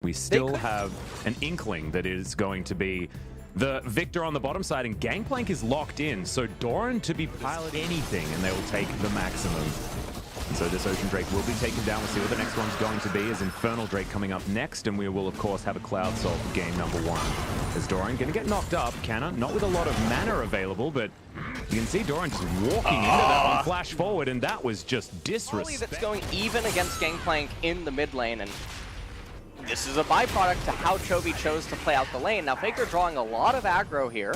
we still have an inkling that it is going to be the victor on the bottom side, and Gangplank is locked in, so Doran to be pilot anything, and they will take the maximum. So this Ocean Drake will be taken down. We'll see what the next one's going to be, as Infernal Drake coming up next, and we will, of course, have a Cloud Soul for game number 1. As Doran going to get knocked up, Canna, not with a lot of mana available, but you can see Doran just walking into that one, flash forward, and that was just disrespect. That's going even against Gangplank in the mid lane, and this is a byproduct to how Chovy chose to play out the lane. Now Faker drawing a lot of aggro here.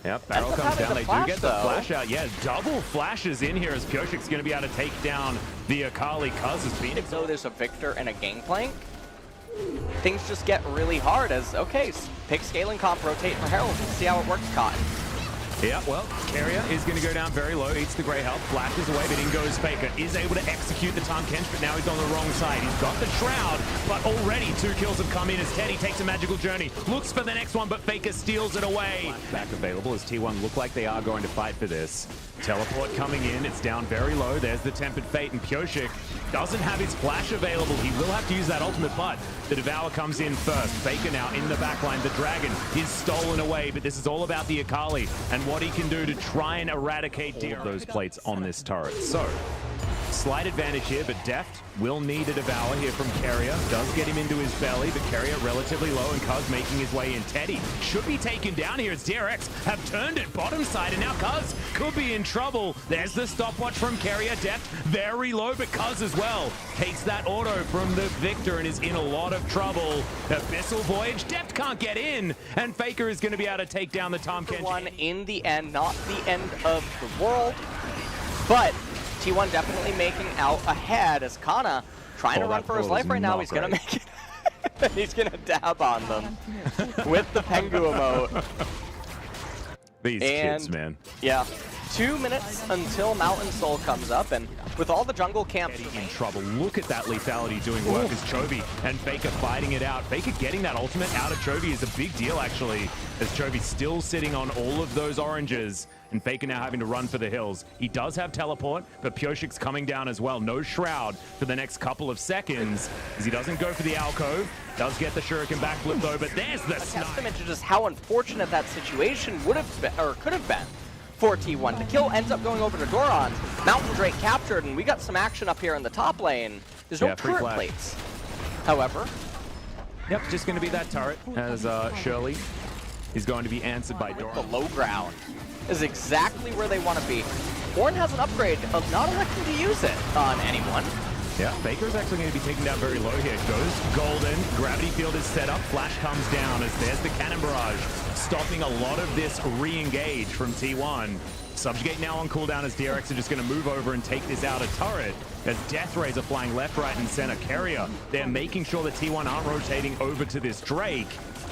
Yep, barrel comes down. They do get the flash out. Yeah, double flashes in here as Pioshik's going to be able to take down the Akali. Cuz is Phoenix. So there's a Victor and a Gangplank. Things just get really hard as, okay, pick scaling comp, rotate for Herald, and see how it works, Cotton. Yeah, well, Carrier is going to go down very low, eats the Grey Health, flashes away, but in goes Faker. Is able to execute the Tahm Kench, but now he's on the wrong side. He's got the Shroud, but already 2 kills have come in as Teddy takes a magical journey. Looks for the next one, but Faker steals it away. Back available as T1 look like they are going to fight for this. Teleport coming in, it's down very low. There's the Tempered Fate, and Pioshik doesn't have his flash available. He will have to use that ultimate, but the Devour comes in first. Faker now in the backline. The Dragon is stolen away, but this is all about the Akali and what he can do to try and eradicate all of those plates on this turret. So, slight advantage here, but Deft will need a Devour here from Carrier. Does get him into his belly, but Carrier relatively low, and Cuz making his way in. Teddy should be taken down here as DRX have turned it bottom side, and now Cuz could be in trouble. There's the stopwatch from Carrier. Deft very low, but Cuz as well takes that auto from the Victor and is in a lot of trouble. Abyssal Voyage, Deft can't get in, and Faker is going to be able to take down the Tahm Kench. One in the end, not the end of the world, but T1 definitely making out ahead as Kana trying to run for his life right now. He's going to make it. He's going to dab on them with the Pengu emote. These kids, man. Yeah. 2 minutes until Mountain Soul comes up, and with all the jungle camps in trouble. Look at that lethality doing work as Chovy and Faker fighting it out. Faker getting that ultimate out of Chovy is a big deal, actually, as Chovy's still sitting on all of those oranges, and Faker now having to run for the hills. He does have teleport, but Pioshik's coming down as well. No Shroud for the next couple of seconds, as he doesn't go for the alcove. Does get the Shuriken backflip though, but there's the snipe. Testament to just how unfortunate that situation would have been, or could have been, for T1. The kill ends up going over to Doran. Mountain Drake captured, and we got some action up here in the top lane. There's no turret plates, however. Yep, just going to be that turret, as Shirley is going to be answered by Doran. The low ground is exactly where they want to be. Ornn has an upgrade of not electing to use it on anyone. Yeah, Faker's actually going to be taken down very low here. Goes Golden, Gravity Field is set up, Flash comes down as there's the Cannon Barrage, stopping a lot of this re-engage from T1. Subjugate now on cooldown as DRX are just going to move over and take this outer turret as Death Rays are flying left, right, and center. Carrier, they're making sure that T1 aren't rotating over to this Drake.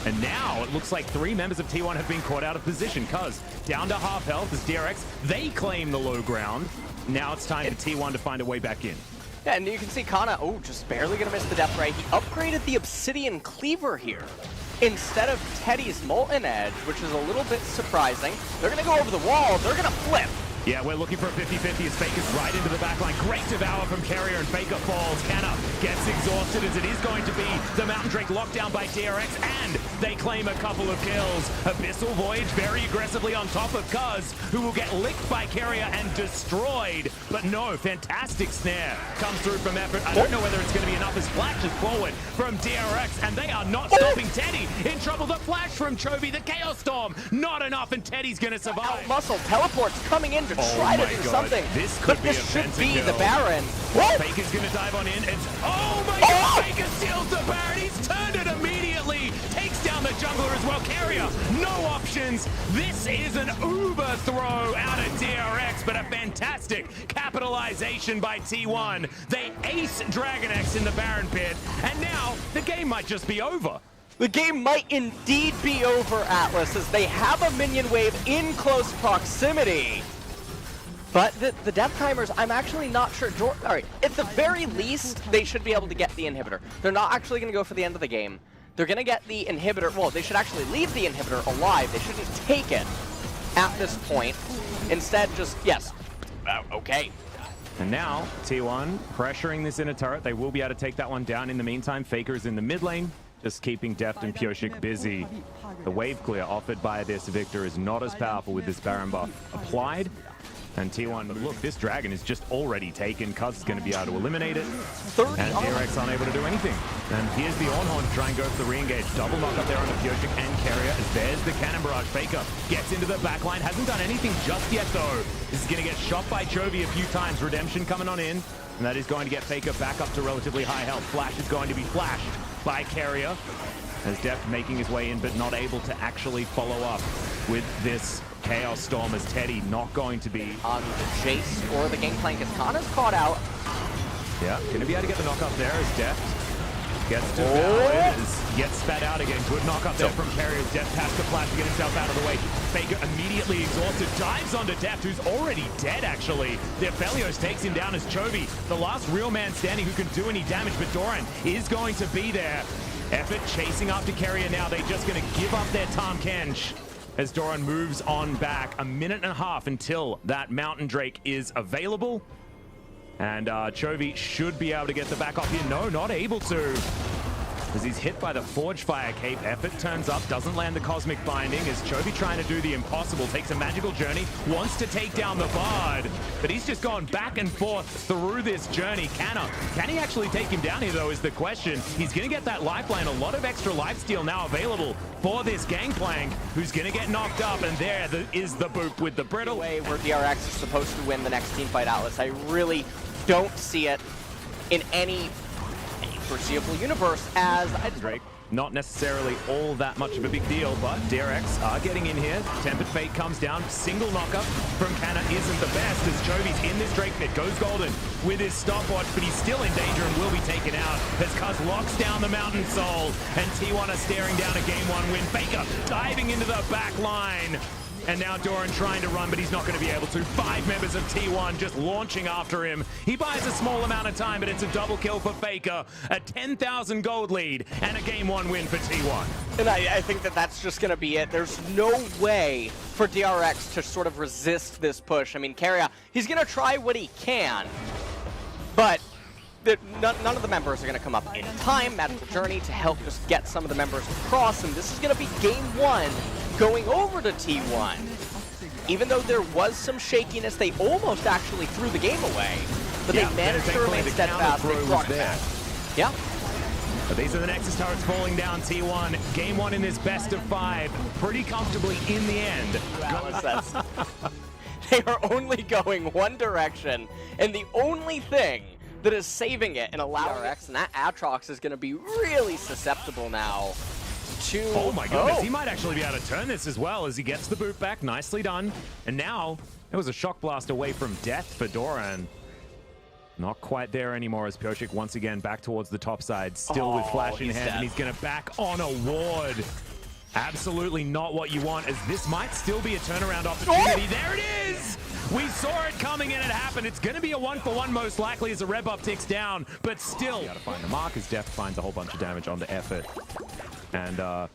And now it looks like 3 members of T1 have been caught out of position. Cuz down to half health as DRX, they claim the low ground. Now it's time for T1 to find a way back in. Yeah, and you can see Kana, just barely gonna miss the Death Ray. He upgraded the Obsidian Cleaver here instead of Teddy's Molten Edge, which is a little bit surprising. They're gonna go over the wall, they're gonna flip. Yeah, we're looking for a 50-50 as Faker's right into the backline. Great Devour from Carrier, and Faker falls. Canna gets exhausted as it is going to be the Mountain Drake locked down by DRX, and they claim a couple of kills. Abyssal Voyage very aggressively on top of Cuz, who will get licked by Carrier and destroyed. But no, fantastic snare comes through from Effort. I don't know whether it's going to be enough as flashes forward from DRX, and they are not stopping Teddy. In trouble, the flash from Chovy, the Chaos Storm, not enough, and Teddy's going to survive. Muscle teleports coming in to try to do something. This could but be this should be kill. the Baron. Faker's going to dive on in. It's, oh my god, Faker steals the Baron. He's turned it immediately. Takes down the jungler as well. Carrier, no options. This is an uber throw out of DRX, but a fantastic capitalization by T1. They ace Dragon X in the Baron pit, and now the game might just be over. The game might indeed be over, Atlas, as they have a minion wave in close proximity. But the death timers, I'm actually not sure. All right, at the very least, they should be able to get the inhibitor. They're not actually going to go for the end of the game. They're going to get the inhibitor. Well, they should actually leave the inhibitor alive. They shouldn't take it at this point. Instead, just, yes, okay. And now, T1 pressuring this inner turret. They will be able to take that one down. In the meantime, Faker is in the mid lane. just keeping Deft and Pioshik busy. The wave clear offered by this Victor is not as powerful with this Baron buff applied. And T1, but look, this dragon is just already taken. Cuz is going to be able to eliminate it. And DRX unable to do anything. And here's the Ornhorn to try and go for the re-engage. Double knock up there on the Pioshik and Carrier. As there's the Cannon Barrage. Faker gets into the backline. Hasn't done anything just yet, though. This is going to get shot by Chovy a few times. Redemption coming on in. And that is going to get Faker back up to relatively high health. Flash is going to be flashed by Carrier. As Deft making his way in, but not able to actually follow up with this Chaos Storm, as Teddy not going to be on the Jace or the Gangplank as Kana's caught out. Yeah, gonna be able to get the knock up there as Deft gets to Valid, gets spat out again. Good knock up there from Carrier. Deft has to flash to get himself out of the way. Faker immediately exhausted, dives onto Deft, who's already dead actually. Defelios takes him down as Chovy, the last real man standing who can do any damage, but Doran is going to be there. Effort chasing after Carrier now. They're just gonna give up their Tahm Kench as Doran moves on back. A minute and a half until that Mountain Drake is available. And Chovy should be able to get the back off here. No, not able to. As he's hit by the Forge Fire Cape. Effort turns up, doesn't land the Cosmic Binding. As Chovy trying to do the impossible, takes a magical journey, wants to take down the Bard. But he's just gone back and forth through this journey. Can he actually take him down here, though, is the question. He's going to get that lifeline. A lot of extra lifesteal now available for this Gangplank, who's going to get knocked up. And there is the boop with the brittle. Way where DRX is supposed to win the next teamfight, Atlas. I really don't see it in any foreseeable universe as Drake. Not necessarily all that much of a big deal, but DRX are getting in here. Tempered Fate comes down. Single knockup from Canna isn't the best as Chovy's in this Drake pit. Goes golden with his stopwatch, but he's still in danger and will be taken out as Cuz locks down the Mountain Soul. And T1 are staring down a game one win. Faker diving into the back line. And now Doran trying to run, but he's not going to be able to. 5 members of T1 just launching after him. He buys a small amount of time, but it's a double kill for Faker. A 10,000 gold lead and a game 1 win for T1. And I think that that's just going to be it. There's no way for DRX to sort of resist this push. I mean, Carrier, he's going to try what he can, but none of the members are going to come up in time. Magical Journey to help just get some of the members across, and this is going to be game 1 going over to T1. Even though there was some shakiness, they almost actually threw the game away, but they managed to remain steadfast. They brought it back. Yeah. But these are the Nexus turrets falling down. T1, game 1 in this best of 5, pretty comfortably in the end. They are only going one direction, and the only thing that is saving it and allowing DRX, and that Aatrox is going to be really susceptible now to... Oh my goodness, he might actually be able to turn this as well as he gets the boot back. Nicely done. And now, it was a shock blast away from death for Doran. Not quite there anymore as Pioshik once again back towards the top side, still with flash in hand, and he's going to back on a ward. Absolutely not what you want, as this might still be a turnaround opportunity. There it is! We saw it coming and it happened. It's going to be a 1-for-1 most likely as the red buff ticks down, but still. Got to find the mark as Deft finds a whole bunch of damage on the effort. And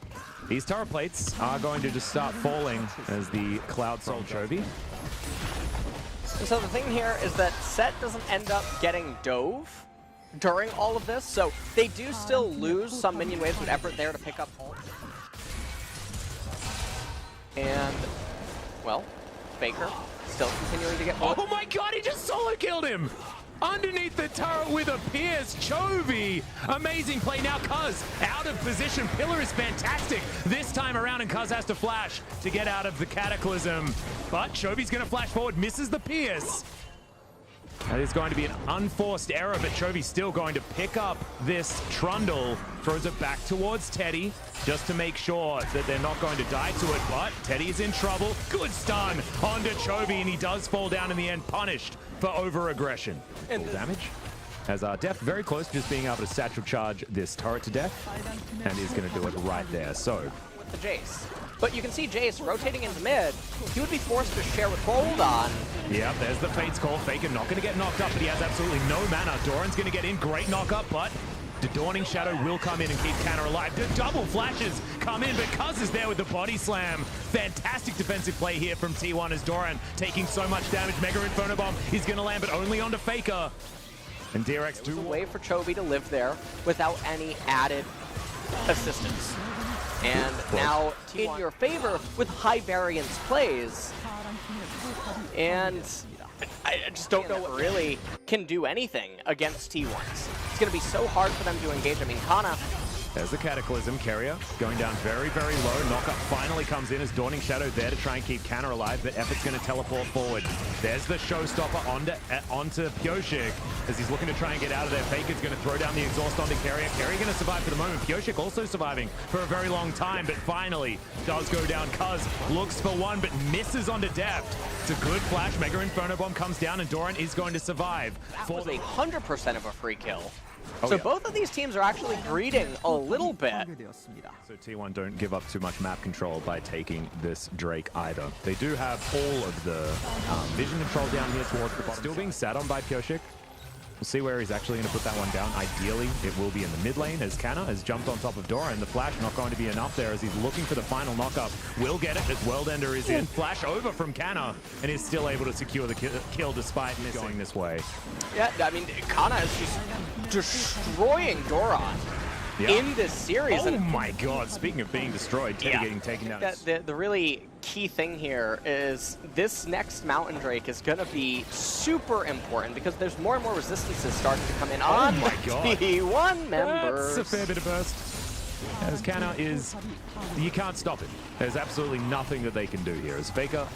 these turret plates are going to just start falling as the Cloud Soul Chovy. So the thing here is that Set doesn't end up getting dove during all of this, so they do still lose some minion waves with effort there to pick up ult. And, well, Faker still continuing to get ult. Oh my god, he just solo killed him! Underneath the turret with a Pierce, Chovy. Amazing play now, Cuz out of position. Pillar is fantastic this time around, and Cuz has to flash to get out of the Cataclysm. But Chovy's going to flash forward, misses the Pierce. That is going to be an unforced error, but Chovy's still going to pick up this Trundle, throws it back towards Teddy, just to make sure that they're not going to die to it, but Teddy is in trouble. Good stun onto Chovy, and he does fall down in the end, punished for over-aggression. And damage, as Deft very close to just being able to satchel charge this turret to death, and is going to do it right there. So with the Jace. But you can see Jace rotating into mid. He would be forced to share with Boldon. Yeah, there's the Fate's Call. Faker not going to get knocked up, but he has absolutely no mana. Doran's going to get in. Great knock-up, but the Dawning Shadow will come in and keep Canna alive. The double flashes come in, but Cuz is there with the body slam. Fantastic defensive play here from T1 as Doran taking so much damage. Mega Inferno Bomb is going to land, but only onto Faker. And DRX do... a way for Chovy to live there without any added assistance. And now in your favor with high variance plays. And I just don't know what really can do anything against T1s. It's going to be so hard for them to engage. I mean, Kana. There's the Cataclysm. Carrier going down very, very low. Knockup finally comes in as Dawning Shadow there to try and keep Kana alive, but Effort's going to teleport forward. There's the Showstopper onto Pioshik as he's looking to try and get out of there. Faker's going to throw down the exhaust onto Carrier. Carrier going to survive for the moment. Pioshik also surviving for a very long time, but finally does go down. Cuz looks for one, but misses onto Deft. It's a good flash. Mega Inferno Bomb comes down, and Doran is going to survive. That was 100% of a free kill. Oh, so yeah. Both of these teams are actually greeding a little bit. So T1 don't give up too much map control by taking this Drake either. They do have all of the vision control down here towards the bottom. Still being sat on by Pioshik. We'll see where he's actually going to put that one down. Ideally, it will be in the mid lane as Kana has jumped on top of Dora, and the flash not going to be enough there as he's looking for the final knockup. Will get it as Worldender is in. Flash over from Kana and is still able to secure the kill despite missing going this way. Yeah, I mean, Kana is just destroying Doran in this series. Oh my god, speaking of being destroyed, Teddy getting taken down. The really key thing here is this next Mountain Drake is going to be super important because there's more and more resistances starting to come in on my god. T1 members. That's a fair bit of burst. As Kana is, you can't stop it. There's absolutely nothing that they can do here. As Faker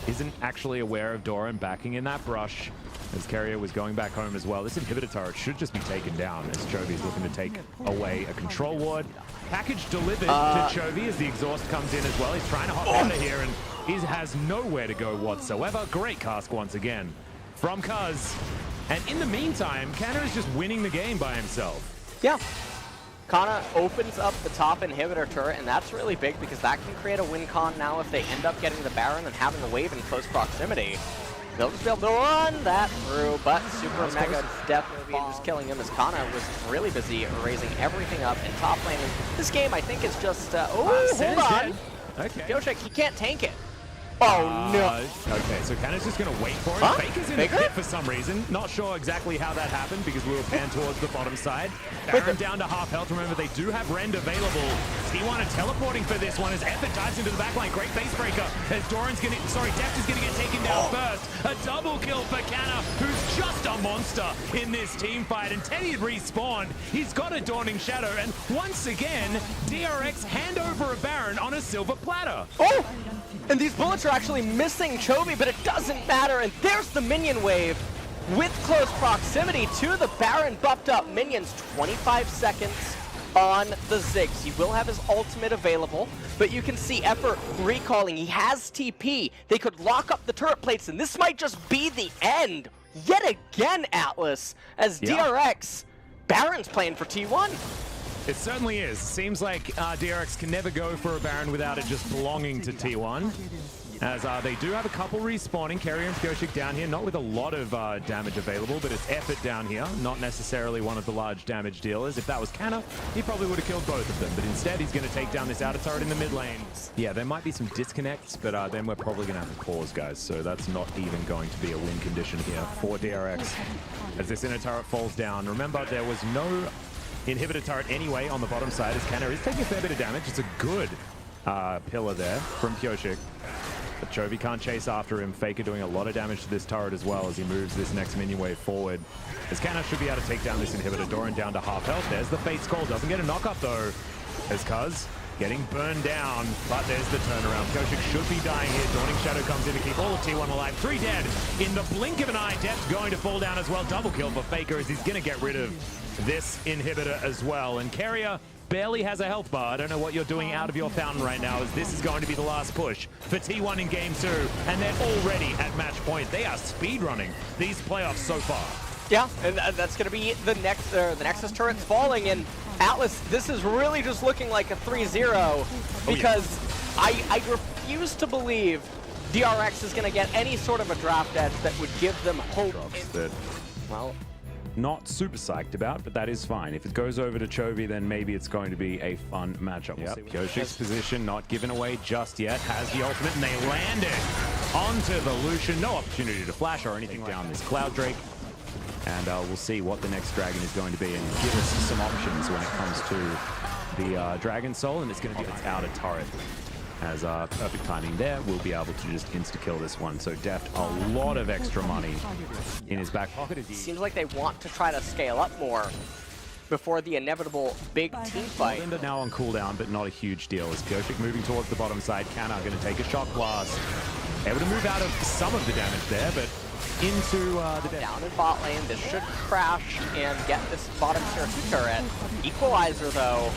isn't actually aware of Doran backing in that brush. As Carrier was going back home as well. This inhibitor turret should just be taken down as Chovy's looking to take away a control ward. Package delivered to Chovy as the exhaust comes in as well. He's trying to hop out of here and he has nowhere to go whatsoever. Great cask once again from Cuz. And in the meantime, Kana is just winning the game by himself. Yeah. Kana opens up the top inhibitor turret, and that's really big because that can create a win con now if they end up getting the Baron and having the wave in close proximity. They'll just be able to run that through, but Super Mega definitely just killing him as Kana was really busy raising everything up in top lane. And this game, I think, is just... hold on! Okay. Pioshik, he can't tank it. Oh, no. Okay, so Kana's just going to wait for it. Huh? Faker's in the pit for some reason. Not sure exactly how that happened because we were panned towards the bottom side. Baron down to half health. Remember, they do have Rend available. T1 are teleporting for this one as Effort dives into the backline. Great face breaker as Doran's going to... Sorry, Deft is going to get taken down first. A double kill for Kana, who's just a monster in this team fight. And Teddy had respawned. He's got a Dawning Shadow. And once again, DRX hand over a Baron on a silver platter. Oh! And these bullets are actually missing Chovy, but it doesn't matter. And there's the minion wave with close proximity to the Baron buffed up minions. 25 seconds on the Ziggs. He will have his ultimate available, but you can see Effort recalling. He has TP. They could lock up the turret plates, and this might just be the end yet again, Atlas, as DRX, Baron's playing for T1. It certainly is. Seems like DRX can never go for a Baron without it just belonging to T1. As they do have a couple respawning. Carrier and Pioshik down here, not with a lot of damage available, but it's Effort down here, not necessarily one of the large damage dealers. If that was Kana, he probably would have killed both of them, but instead he's going to take down this outer turret in the mid lane. Yeah, there might be some disconnects, but then we're probably going to have to pause, guys, so that's not even going to be a win condition here for DRX. As this inner turret falls down, remember there was no inhibitor turret anyway on the bottom side as Kana is taking a fair bit of damage. It's a good pillar there from Pioshik. But Chovy can't chase after him. Faker doing a lot of damage to this turret as well as he moves this next minion wave forward. As Kana should be able to take down this inhibitor. Doran down to half health. There's the Fate's Call. Doesn't get a knock up though. As Cuz getting burned down. But there's the turnaround. Pioshik should be dying here. Dawning Shadow comes in to keep all of T1 alive. 3 dead. In the blink of an eye, Deft going to fall down as well. Double kill for Faker as he's going to get rid of this inhibitor as well. And Carrier barely has a health bar. I don't know what you're doing out of your fountain right now, as this is going to be the last push for T1 in Game 2, and they're already at match point. They are speedrunning these playoffs so far. Yeah, and that's going to be the next, the Nexus turret's falling, and Atlas, this is really just looking like a 3-0, because I refuse to believe DRX is going to get any sort of a draft edge that would give them hope. Well, not super psyched about, but that is fine. If it goes over to Chovy, then maybe it's going to be a fun matchup. Yep. Pioshik's position not given away just yet. Has the ultimate, and they land it onto the Lucian. No opportunity to flash or anything down this Cloud Drake. And we'll see what the next dragon is going to be and give us some options when it comes to the Dragon Soul, and it's going to be its outer turret. As perfect timing there, we'll be able to just insta-kill this one. So Deft, a lot of extra money in his back pocket. Seems like they want to try to scale up more before the inevitable big team fight. Linda now on cooldown, but not a huge deal. As Pyosik moving towards the bottom side, Canna going to take a shock blast. Able to move out of some of the damage there, but into the down in bot lane. This should crash and get this bottom tier 2 turret. Equalizer though.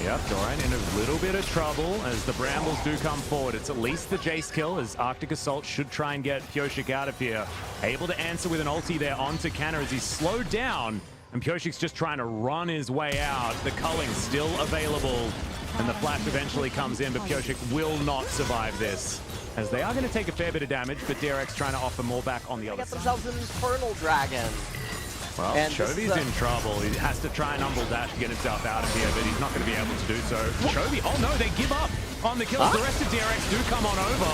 Yep, Doran in a little bit of trouble as the Brambles do come forward. It's at least the Jace kill as Arctic Assault should try and get Pyosik out of here. Able to answer with an ulti there onto Canna as he's slowed down. And Pyosik's just trying to run his way out. The culling still available. And the flash eventually comes in, but Pyosik will not survive this. As they are going to take a fair bit of damage, but DRX trying to offer more back on the other side. They get themselves an Infernal Dragon. Well, Chovy's in trouble. He has to try and humble dash to get himself out of here, but he's not going to be able to do so. Chovy, oh no, they give up on the kills. The rest of DRX do come on over,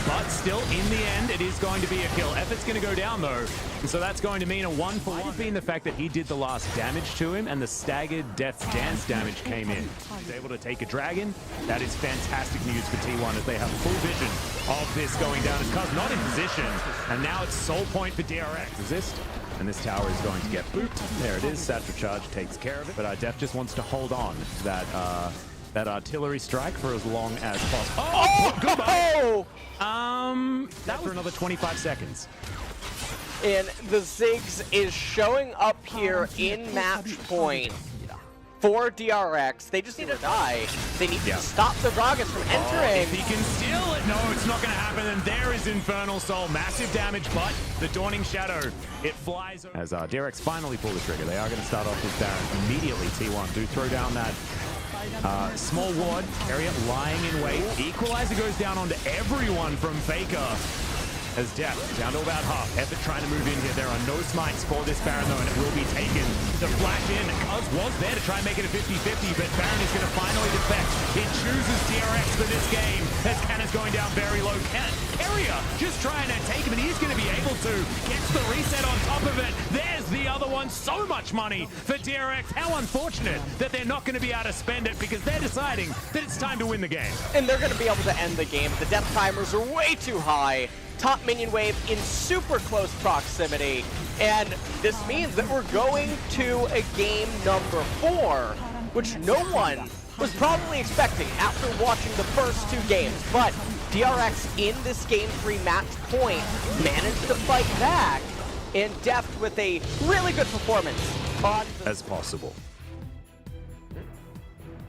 but still in the end, it is going to be a kill. Effort's going to go down though, and so that's going to mean a 1-for-1. Being the fact that he did the last damage to him and the staggered Death's Dance damage came in. He's able to take a dragon. That is fantastic news for T1 as they have full vision of this going down. As Cuz not in position, and now it's soul point for DRX. Resist. And this tower is going to get booped. There it is. Satchel Charge takes care of it. But Def just wants to hold on to that artillery strike for as long as possible. Oh, goodbye. That was for another 25 seconds. And the Ziggs is showing up here in match point for DRX. They just need to die. They need to stop the Gragas from entering. If he can steal it, no, it's not going to happen. And there is Infernal Soul. Massive damage, but the Dawning Shadow, it flies over. As DRX finally pull the trigger, they are going to start off with Baron immediately. T1 do throw down that small ward area, lying in wait. Equalizer goes down onto everyone from Faker. As Death down to about half. Effort trying to move in here. There are no smites for this Baron though, and it will be taken. The flash in. Cuz was there to try and make it a 50-50, but Baron is going to finally defect. He chooses DRX for this game as Canna's going down very low. Carrier just trying to take him, and he's going to be able to. Gets the reset on top of it. There's the other one. So much money for DRX. How unfortunate that they're not going to be able to spend it because they're deciding that it's time to win the game. And they're going to be able to end the game. The death timers are way too high. Top minion wave in super close proximity, and this means that we're going to a game number 4, which no one was probably expecting after watching the first 2 games, but DRX in this game 3 match point managed to fight back, and Deft with a really good performance on as possible.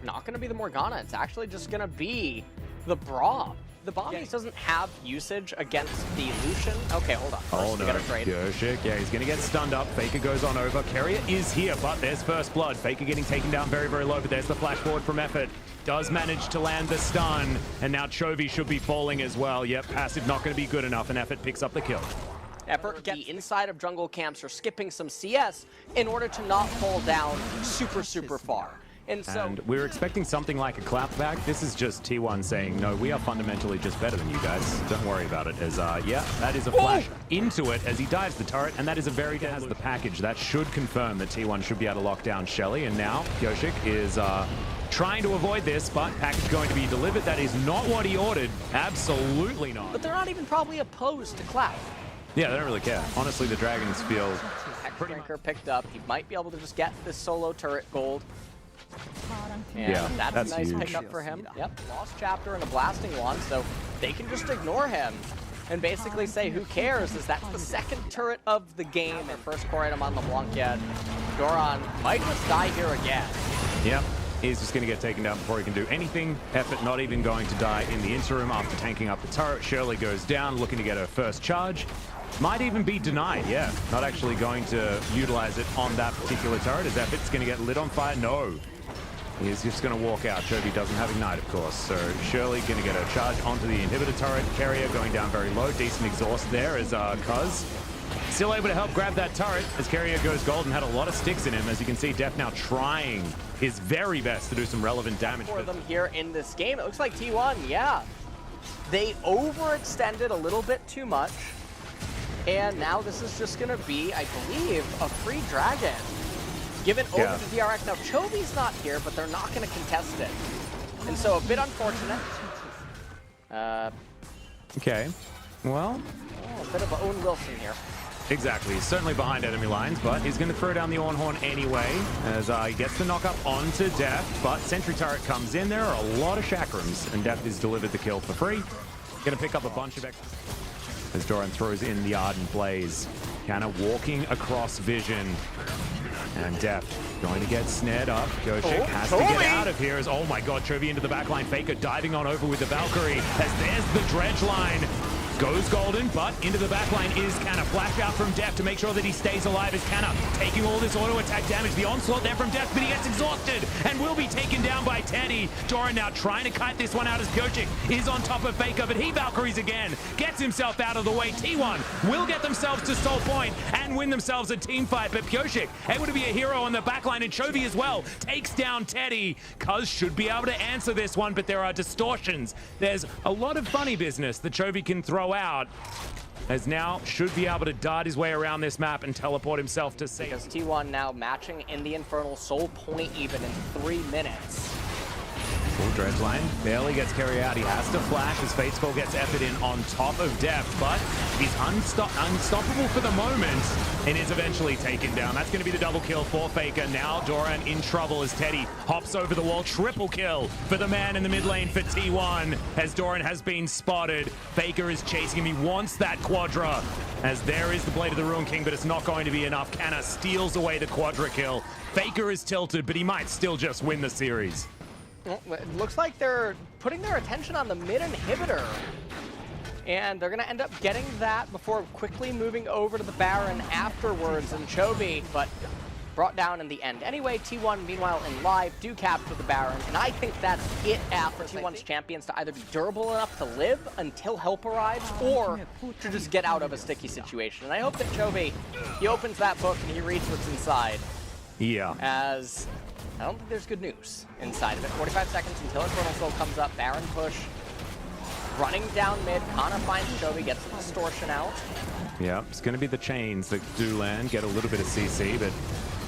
Not going to be the Morgana, it's actually just going to be the Braum. The Bombies doesn't have usage against the Lucian. Okay, hold on. First, we gotta trade. Pyosik, yeah, he's gonna get stunned up. Faker goes on over. Carrier is here, but there's first blood. Faker getting taken down very, very low, but there's the flash forward from Effort. Does manage to land the stun, and now Chovy should be falling as well. Yep, passive not gonna be good enough, and Effort picks up the kill. Effort get inside of jungle camps or skipping some CS in order to not fall down super, super far. And we were expecting something like a clapback. This is just T1 saying, no, we are fundamentally just better than you guys. Don't worry about it. As, yeah, that is a flash into it as he dives the turret, and that is a very good as the package. That should confirm that T1 should be able to lock down Shelly, and now Pyosik is trying to avoid this, but package going to be delivered. That is not what he ordered. Absolutely not. But they're not even probably opposed to clap. Yeah, they don't really care. Honestly, the Dragons feel pretty picked up. He might be able to just get this solo turret gold. And yeah, that's a nice pickup for him. Yep, lost chapter and a blasting one, so they can just ignore him and basically say, who cares, as that's the second turret of the game. Their first core item on LeBlanc yet. Doran might just die here again. Yep, he's just going to get taken down before he can do anything. Effort not even going to die in the interim after tanking up the turret. Shirley goes down, looking to get her first charge. Might even be denied, yeah. Not actually going to utilize it on that particular turret. Is Effort's going to get lit on fire? No. He's just going to walk out. Chovy doesn't have Ignite, of course. So Shirley going to get a charge onto the inhibitor turret. Carrier going down very low. Decent exhaust there as Cuz still able to help grab that turret as Carrier goes gold and had a lot of sticks in him. As you can see, Def now trying his very best to do some relevant damage. For them here in this game, it looks like T1, yeah. They overextended a little bit too much. And now this is just going to be, I believe, a free dragon. given over to DRX. Now, Chovy's not here, but they're not going to contest it. And so a bit unfortunate. Okay, well. Oh, a bit of Owen Wilson here. Exactly, he's certainly behind enemy lines, but he's going to throw down the Ornhorn anyway as he gets the knock up onto Deft, but Sentry Turret comes in. There are a lot of chakrams, and Deft has delivered the kill for free. Going to pick up a bunch of extra as Doran throws in the Ardent Blaze. Kind of walking across vision. And Deft going to get snared up. Goshik has to get out of here as, oh my god, Chovy into the backline. Faker diving on over with the Valkyrie as there's the dredge line. Goes golden, but into the backline is Canna. Flash out from Deft to make sure that he stays alive as Canna taking all this auto attack damage. The onslaught there from Deft, but he gets exhausted and will be taken down by Teddy. Doran now trying to kite this one out as Goshik is on top of Faker, but he Valkyries again. Gets himself out of the way. T1 will get themselves to Soul Point and win themselves a team fight, but Goshik able to be a hero on the backline, and Chovy as well takes down Teddy. Cuz should be able to answer this one, but there are distortions. There's a lot of funny business that Chovy can throw out, as now should be able to dart his way around this map and teleport himself to safety. Because T1 now matching in the Infernal Soul Point even in 3 minutes. Full dredge line barely gets carried out. He has to flash as Fate Skull gets effort in on top of Deft, but he's unstoppable for the moment and is eventually taken down. That's going to be the double kill for Faker. Now Doran in trouble as Teddy hops over the wall. Triple kill for the man in the mid lane for T1 as Doran has been spotted. Faker is chasing him. He wants that quadra as there is the Blade of the Ruin King, but it's not going to be enough. Canna steals away the quadra kill. Faker is tilted, but he might still just win the series. Well, it looks like they're putting their attention on the mid inhibitor. And they're going to end up getting that before quickly moving over to the Baron afterwards. And Chovy, but brought down in the end. Anyway, T1, meanwhile, in live, do capture the Baron. And I think that's it for T1's champions to either be durable enough to live until help arrives, or to just get out of a sticky situation. And I hope that Chovy, he opens that book and he reads what's inside. Yeah. As I don't think there's good news inside of it. 45 seconds until Infernal Soul comes up. Baron push. Running down mid. Kana finds Chovy, gets the distortion out. Yeah, it's going to be the chains that do land, get a little bit of CC, but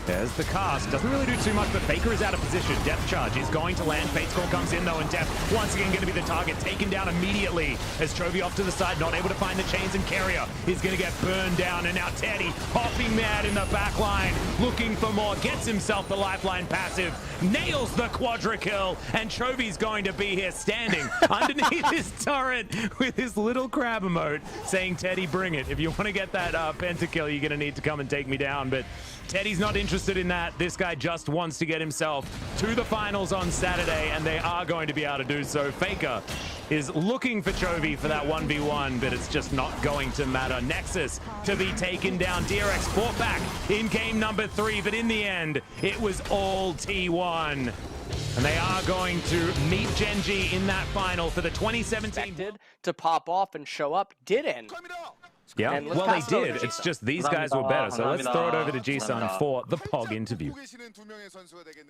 there's the cast. Doesn't really do too much, but Faker is out of position. Depth charge is going to land. Fate Skull comes in though, and Depth once again going to be the target. Taken down immediately as Chovy off to the side, not able to find the chains, and Carrier is going to get burned down. And now Teddy hopping mad in the back line, looking for more. Gets himself the lifeline passive, nails the quadra kill, and Chovy's going to be here standing underneath his turret with his little crab emote saying, Teddy, bring it. If you want to get that pentakill, you're going to need to come and take me down. But Teddy's not interested in that. This guy just wants to get himself to the finals on Saturday, and they are going to be able to do so. Faker is looking for Chovy for that 1v1, but it's just not going to matter. Nexus to be taken down. DRX fought back in game number 3, but in the end, it was all T1. And they are going to meet Genji in that final for the 2017. To pop off and show up, didn't. Yeah, well, they did. It's just these guys were better. So let's throw it over to Ji-sun for the POG interview.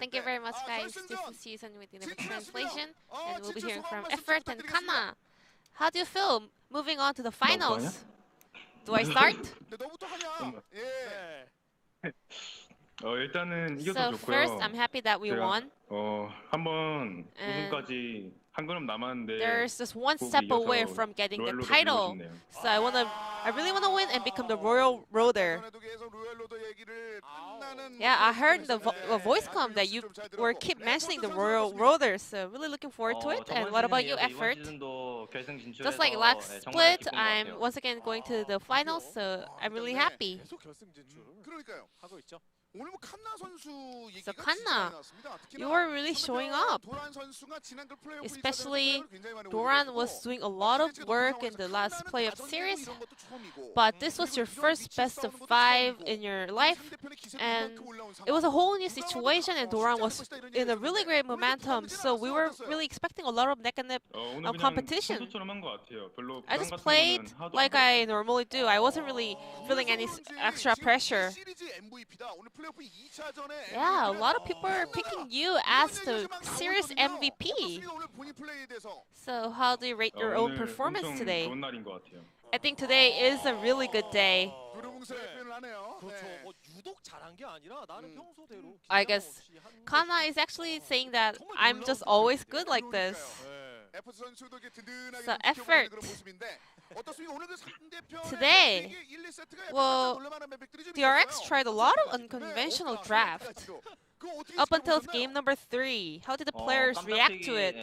Thank you very much, guys. This is Ji-sun with the translation, and we'll be hearing from Effort and Kana. How do you feel moving on to the finals? Do I start? 일단은 이겨서 So 좋고요. first, I'm happy that we won. 한번 우승까지 한 걸음 남았는데 There's just one step away from getting the title. So I really want to win and become the Royal Roader. Yeah, I heard the voice com that you were keep mentioning the Royal Roader, so really looking forward to it. And what about you, Effort? Just like last split, I'm once again going to the finals, so I'm really happy. So Kanna, you were really showing up. Especially Doran was doing a lot of work in the last playoff series, but this was your first best of 5 in your life, and it was a whole new situation, and Doran was in a really great momentum, so we were really expecting a lot of neck and neck competition. I just played like I normally do. I wasn't really feeling any extra pressure. Yeah, a lot of people are picking you as the series MVP. So how do you rate your own performance today? I think today is a really good day. I guess Kana is actually saying that I'm just always good like this. So effort. Today, well, DRX tried a lot of unconventional draft. Up until game number 3, how did the players react to it?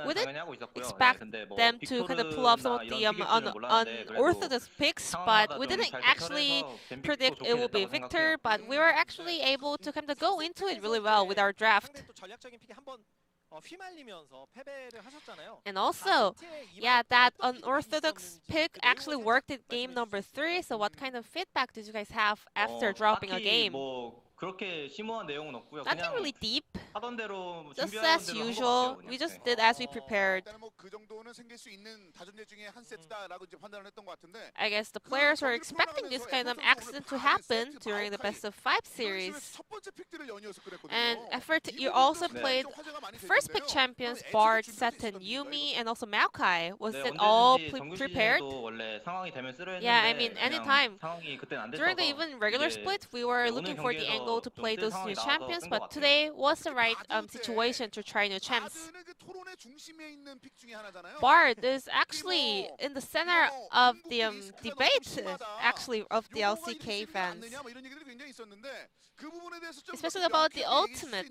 We didn't expect them to kind of pull off some of the unorthodox picks, but we didn't actually predict it will be Victor, but we were actually able to kind of go into it really well with our draft. And also, yeah, that unorthodox pick actually worked in game number 3, so what kind of feedback did you guys have after dropping a game? Nothing really deep. Just as usual, we just did as we prepared. I guess the players were expecting this kind of accident to happen during the best of 5 series. And effort, you also played first pick champions Bard, Seten, Yumi, and also Maokai. Was it all prepared? Yeah, I mean, anytime. During the even regular split, we were looking for the angle to play those new champions, but today was the right situation to try new champs. Bard is actually in the center of the debate, actually, of the LCK fans. Especially about the ultimate.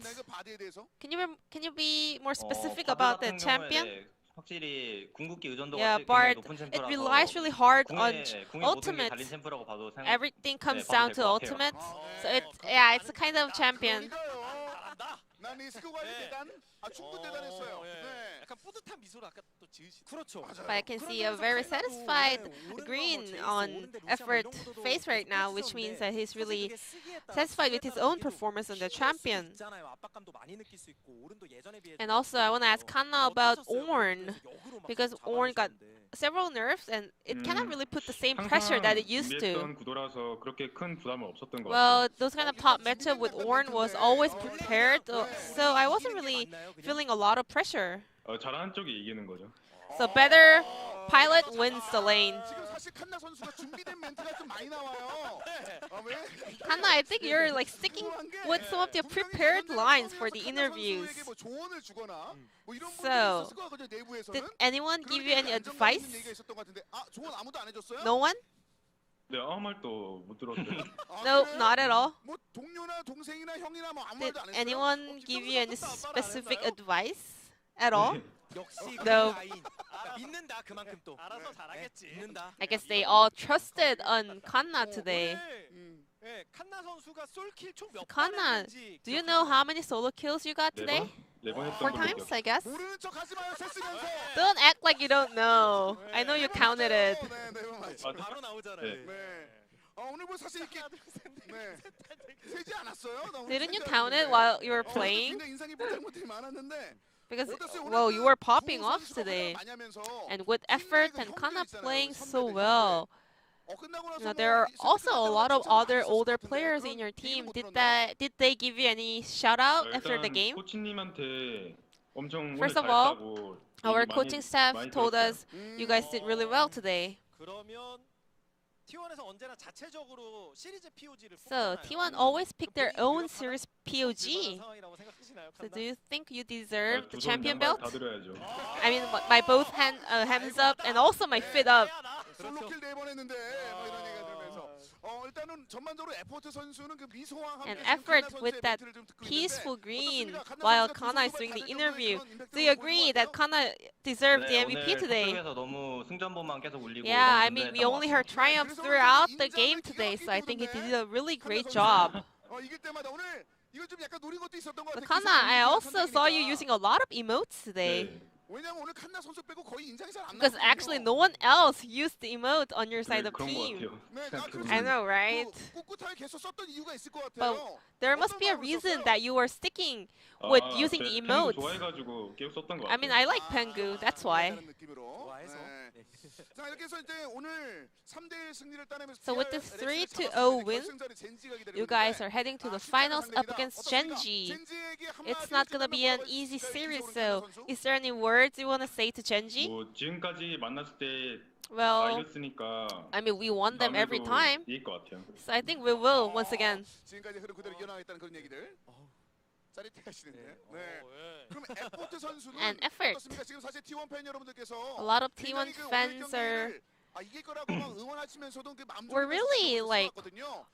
Can you be more specific about the champion? Yeah, Bard, it relies really hard on ultimate. Everything comes down to ultimate. So it's a kind of champion. But I can see a very satisfied green on effort face right now, which means that he's really satisfied with his own performance on the champion. And also, I want to ask Kanna about Ornn, because Ornn got several nerfs and it cannot really put the same pressure that it used to. Well, those kind of top matchup with Ornn was always prepared, so I wasn't really feeling a lot of pressure. So better pilot wins the lane. Kanna, I think you're like sticking with some of the prepared lines for the interviews. So, did anyone give you any advice? No one? No, not at all. Did anyone give you any specific advice at all? No. I guess they all trusted on Kanna today. Kanna, do you know how many solo kills you got today? 4 times, I guess. Don't act like you don't know. I know you counted it. Didn't you count it while you were playing? Because, well, you were popping off today. And with effort and Kanna playing so well, there are also a lot of other older players in your team. Did they give you any shout out after the game? First of all, our coaching staff told us you guys did really well today. So T1 always pick their own series POG. So do you think you deserve the champion belt? I mean, my both hands up and also my feet up. And effort with that peaceful green while Kanna is doing the interview. Do you agree that Kanna deserved the MVP today? Yeah, I mean, we only heard triumphs throughout the game today, so I think he did a really great job. But Kanna, I also saw you using a lot of emotes today. Because actually no one else used the emote on your side of team. I know, right? But there must be a reason that you were sticking with using the emotes. I mean, I like Pengu, that's why. So with this 3-0 win, you guys are heading to the finals up against Genji. It's not gonna be an easy series, so is there any words you want to say to Genji? Well, 이겼으니까 I mean, we won them every 다음에도 time, 이길 것 같아요. so I think we will once again. 지금까지 흐름 그대로 이어나가겠다는 그런 얘기들. 짜릿해하시는데. 네. 그럼 에포트 선수는 And effort. 어떻습니까? 지금 사실 T1 팬 여러분들께서 A lot of 굉장히 T1 그 오늘 fans are 경기를 이길 거라고 막 응원하시면서도 그 마음속에 We're really like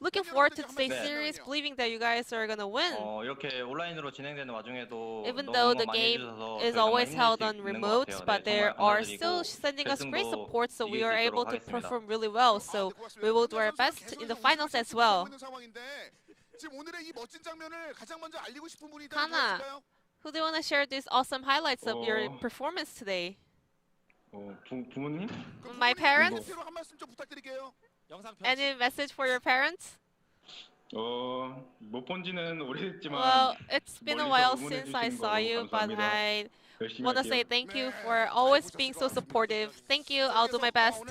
looking forward to today's 네. series, believing that you guys are gonna win. 이렇게 온라인으로 진행되는 와중에도 Even 너무 though the 많이 game 해주셔서 is 저희가 always 많이 held 힘낼 on 수 있는 것 remote, 같아요. but 네, they 정말 are 감사드리고 still sending us great 결승도 support, so we 이길 수 are able 있도록 to 하겠습니다. perform really well. So we will do our best in the finals as well. 지금 오늘의 이 멋진 장면을 가장 먼저 알리고 싶은 분이 Kana. 있을까요? Who do you want to share these awesome highlights of your Oh. performance today? 부모님? My parents? 한 말씀 좀 부탁드릴게요. Any message for your parents? 못 본 지는 오래됐지만 Well, it's been a while 멀리서 since 응원해 I 주시는 saw 거 you, but 감사합니다. I 열심히 want to say 할게요. thank you for always being so supportive. Thank you. I'll do my best.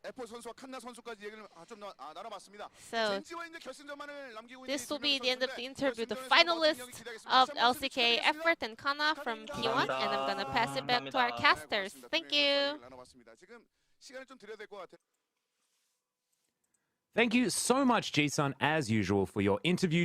에포 선수와 칸나 선수까지 얘기를 좀 나눠봤습니다. So 젠지와 이제 결승전만을 남기고 this will be 있는 the end of the interview. The 결승전에서 finalists 멋진 경기 of 기대하겠습니다. LCK, Effort and Kana from T1, and I'm gonna pass it back to our casters. Thank you. 나눠봤습니다. 지금 시간을 좀 드려야 될 것 같아요. Thank you so much, Jisun, as usual, for your interview.